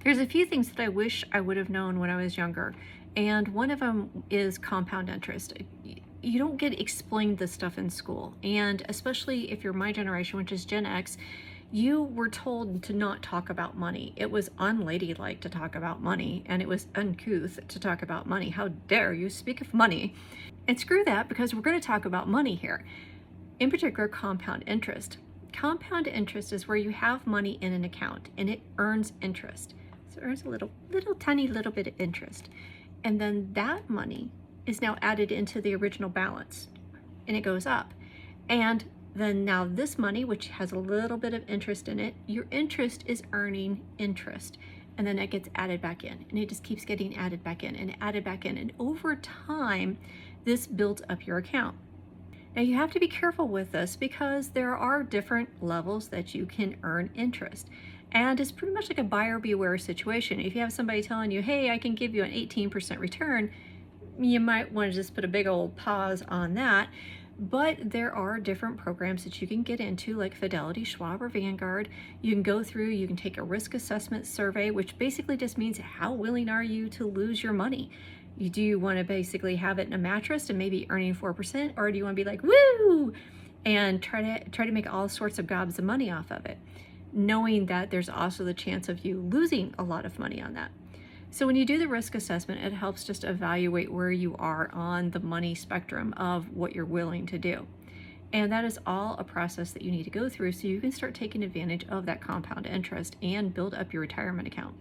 There's a few things that I wish I would have known when I was younger, and one of them is compound interest. You don't get explained this stuff in school, and especially if you're my generation, which is Gen X, you were told to not talk about money. It was unladylike to talk about money, and it was uncouth to talk about money. How dare you speak of money? And screw that, because we're going to talk about money here. In particular, compound interest. Compound interest is where you have money in an account and it earns interest. So it earns a little tiny little bit of interest. And then that money is now added into the original balance and it goes up. And then now this money, which has a little bit of interest in it, your interest is earning interest. And then it gets added back in, and it just keeps getting added back in and added back in. And over time, this builds up your account. Now you have to be careful with this because there are different levels that you can earn interest. And it's pretty much like a buyer beware situation. If you have somebody telling you, hey, I can give you an 18% return, you might want to just put a big old pause on that. But there are different programs that you can get into, like Fidelity, Schwab, or Vanguard. You can go through, you can take a risk assessment survey, which basically just means how willing are you to lose your money? Do you want to basically have it in a mattress and maybe earning 4%, or do you want to be like, woo, and try to make all sorts of gobs of money off of it, knowing that there's also the chance of you losing a lot of money on that. So when you do the risk assessment, it helps just evaluate where you are on the money spectrum of what you're willing to do. And that is all a process that you need to go through so you can start taking advantage of that compound interest and build up your retirement account.